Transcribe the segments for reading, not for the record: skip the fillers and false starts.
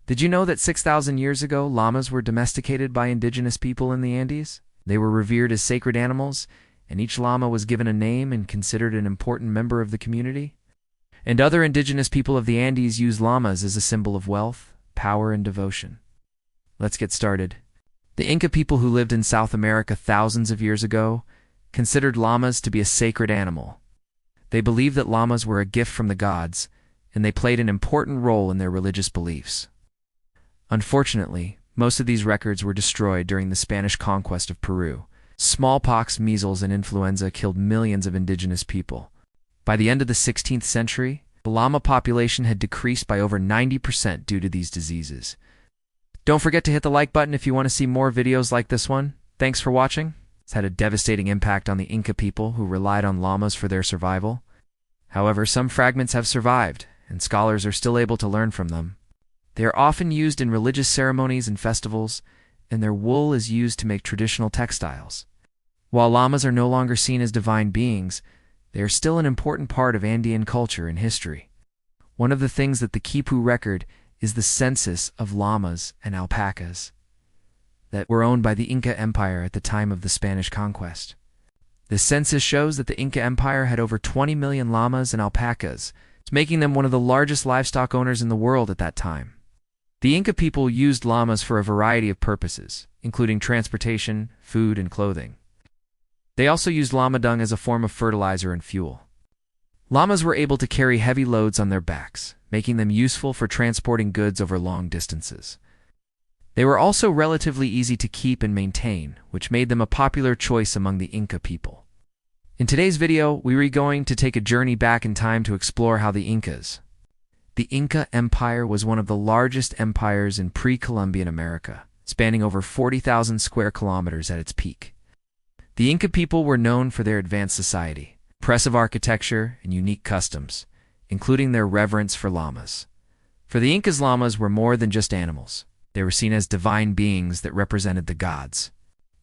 Did you know that 6,000 years ago, llamas were domesticated by indigenous people in the Andes? They were revered as sacred animals, and each llama was given a name and considered an important member of the community. And other indigenous people of the Andes use llamas as a symbol of wealth, power, and devotion. Let's get started. The Inca people who lived in South America thousands of years ago considered llamas to be a sacred animal. They believed that llamas were a gift from the gods, and they played an important role in their religious beliefs. Unfortunately, most of these records were destroyed during the Spanish conquest of Peru. Smallpox, measles, and influenza killed millions of indigenous people. By the end of the 16th century, the llama population had decreased by over 90% due to these diseases. Don't forget to hit the like button if you want to see more videos like this one. Thanks for watching. It's had a devastating impact on the Inca people who relied on llamas for their survival. However, some fragments have survived, and scholars are still able to learn from them. They are often used in religious ceremonies and festivals, and their wool is used to make traditional textiles. While llamas are no longer seen as divine beings, they are still an important part of Andean culture and history. One of the things that the Quipu record is the census of llamas and alpacas that were owned by the Inca Empire at the time of the Spanish conquest. This census shows that the Inca Empire had over 20 million llamas and alpacas, making them one of the largest livestock owners in the world at that time. The Inca people used llamas for a variety of purposes, including transportation, food, and clothing. They also used llama dung as a form of fertilizer and fuel. Llamas were able to carry heavy loads on their backs, making them useful for transporting goods over long distances. They were also relatively easy to keep and maintain, which made them a popular choice among the Inca people. In today's video, we are going to take a journey back in time to explore how the Inca Empire was one of the largest empires in pre-Columbian America, spanning over 40,000 square kilometers at its peak. The Inca people were known for their advanced society, impressive architecture, and unique customs, including their reverence for llamas. For the Incas, llamas were more than just animals. They were seen as divine beings that represented the gods.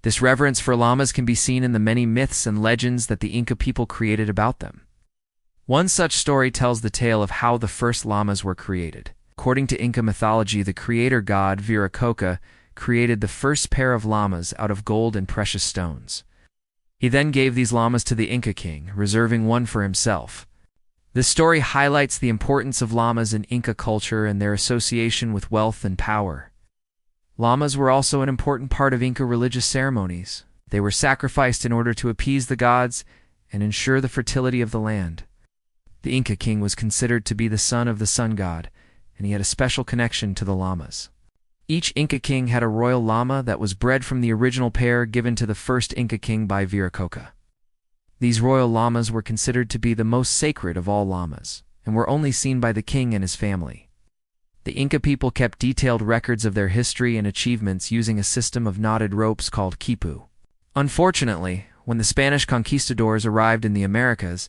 This reverence for llamas can be seen in the many myths and legends that the Inca people created about them. One such story tells the tale of how the first llamas were created. According to Inca mythology, the creator god Viracocha created the first pair of llamas out of gold and precious stones. He then gave these llamas to the Inca king, reserving one for himself. This story highlights the importance of llamas in Inca culture and their association with wealth and power. Llamas were also an important part of Inca religious ceremonies. They were sacrificed in order to appease the gods and ensure the fertility of the land. The Inca king was considered to be the son of the sun god, and he had a special connection to the llamas. Each Inca king had a royal llama that was bred from the original pair given to the first Inca king by Viracocha. These royal llamas were considered to be the most sacred of all llamas, and were only seen by the king and his family. The Inca people kept detailed records of their history and achievements using a system of knotted ropes called quipu. Unfortunately, when the Spanish conquistadors arrived in the Americas,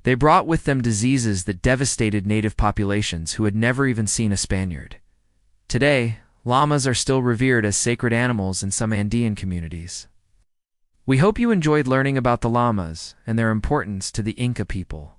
they brought with them diseases that devastated native populations who had never even seen a Spaniard. Today, llamas are still revered as sacred animals in some Andean communities. We hope you enjoyed learning about the llamas and their importance to the Inca people.